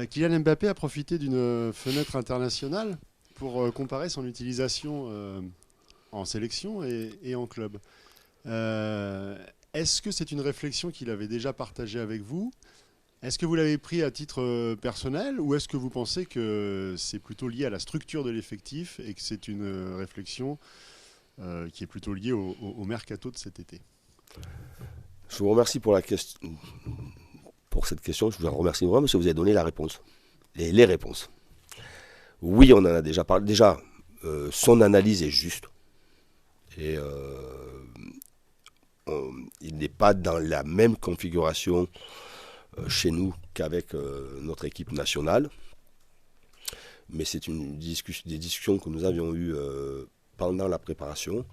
Kylian Mbappé a profité d'une fenêtre internationale pour comparer son utilisation en sélection et en club. Euh, Est-ce que c'est une réflexion qu'il avait déjà partagée avec vous? Est-ce que vous l'avez pris à titre personnel ou est-ce que vous pensez que c'est plutôt lié à la structure de l'effectif et que c'est une réflexion qui est plutôt liée au mercato de cet été? Je vous remercie pour pour cette question. Je vous en remercie vraiment parce que vous avez donné la réponse. Et les réponses. Oui, on en a déjà parlé. Déjà, son analyse est juste. Et il n'est pas dans la même configuration chez nous qu'avec notre équipe nationale. Mais c'est des discussions que nous avions eues pendant la préparation.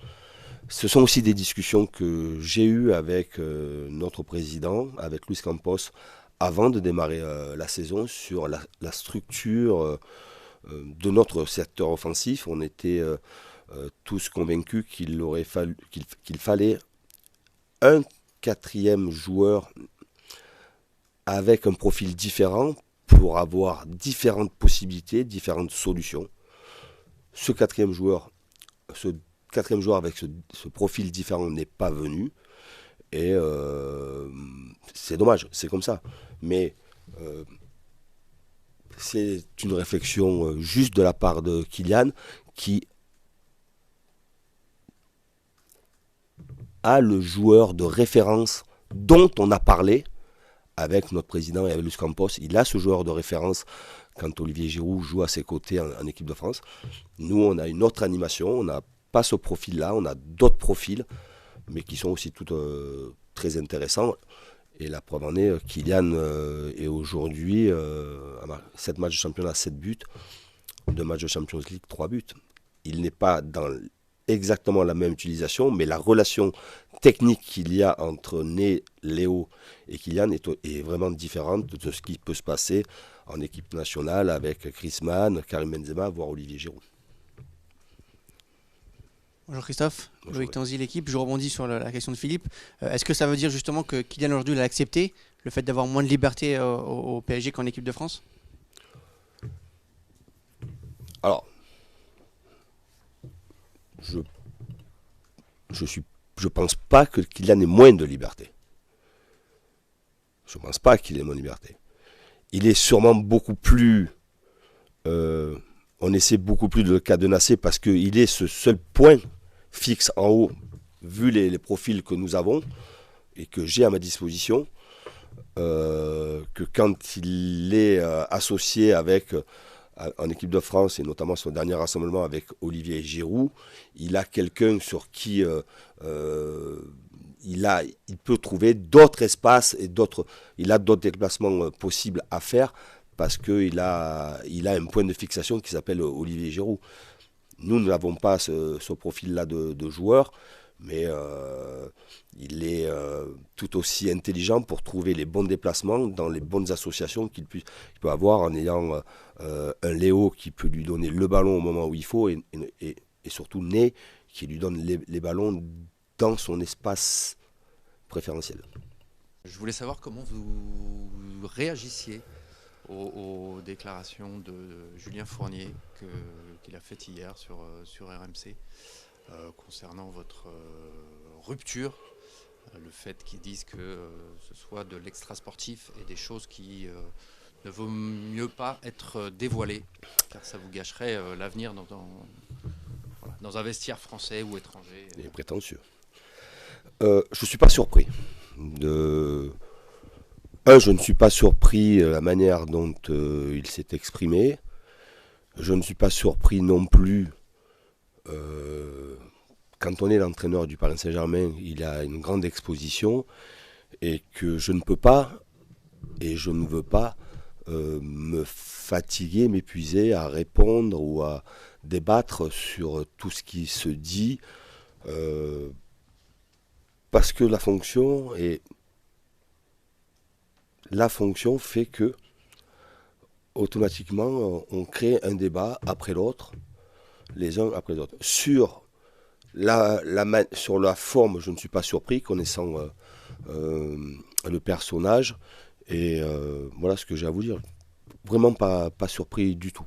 Ce sont aussi des discussions que j'ai eues avec notre président, avec Luis Campos, avant de démarrer la saison sur la structure de notre secteur offensif. On était tous convaincus qu'il fallait un quatrième joueur avec un profil différent pour avoir différentes possibilités, différentes solutions. Ce quatrième joueur, ce quatrième joueur avec ce profil différent n'est pas venu. Et c'est dommage, c'est comme ça. Mais c'est une réflexion juste de la part de Kylian qui a le joueur de référence dont on a parlé avec notre président et avec Luis Campos. Il a ce joueur de référence quand Olivier Giroud joue à ses côtés en équipe de France. Nous, on a une autre animation, on n'a pas ce profil-là, on a d'autres profils, mais qui sont aussi tout très intéressants. Et la preuve en est, Kylian est aujourd'hui, 7 matchs de championnat, 7 buts, 2 matchs de Champions League, 3 buts. Il n'est pas dans exactement la même utilisation, mais la relation technique qu'il y a entre Léo et Kylian est vraiment différente de ce qui peut se passer en équipe nationale avec Griezmann, Karim Benzema, voire Olivier Giroud. Bonjour Christophe, Bonjour. Loïc Tanzi, l'équipe. Je rebondis sur la question de Philippe. Est-ce que ça veut dire justement que Kylian aujourd'hui l'a accepté, le fait d'avoir moins de liberté au PSG qu'en équipe de France? Alors, je je pense pas que Kylian ait moins de liberté. Je pense pas qu'il ait moins de liberté. Il est sûrement beaucoup plus... on essaie beaucoup plus de le cadenasser parce qu'il est ce seul point fixe en haut, vu les profils que nous avons et que j'ai à ma disposition, que quand il est associé avec en équipe de France et notamment son dernier rassemblement avec Olivier Giroud, il a quelqu'un sur qui il peut trouver d'autres espaces et il a d'autres déplacements possibles à faire parce qu'il a un point de fixation qui s'appelle Olivier Giroud. Nous n'avons pas ce profil-là de joueur, mais il est tout aussi intelligent pour trouver les bons déplacements dans les bonnes associations qu'il peut avoir en ayant un Léo qui peut lui donner le ballon au moment où il faut et surtout Né qui lui donne les ballons dans son espace préférentiel. Je voulais savoir comment vous réagissiez aux déclarations de Julien Fournier qu'il a faites hier sur RMC concernant votre rupture, le fait qu'ils disent que ce soit de l'extra-sportif et des choses qui ne vaut mieux pas être dévoilées, car ça vous gâcherait l'avenir dans un vestiaire français ou étranger. Il est prétentieux. Je ne suis pas surpris. Je ne suis pas surpris de la manière dont il s'est exprimé. Je ne suis pas surpris non plus quand on est l'entraîneur du Paris Saint-Germain, il a une grande exposition et que je ne peux pas et je ne veux pas me fatiguer, m'épuiser à répondre ou à débattre sur tout ce qui se dit parce que la fonction fait que automatiquement on crée un débat après l'autre, les uns après les autres. Sur la forme, je ne suis pas surpris, connaissant le personnage. Et voilà ce que j'ai à vous dire. vraiment pas surpris du tout.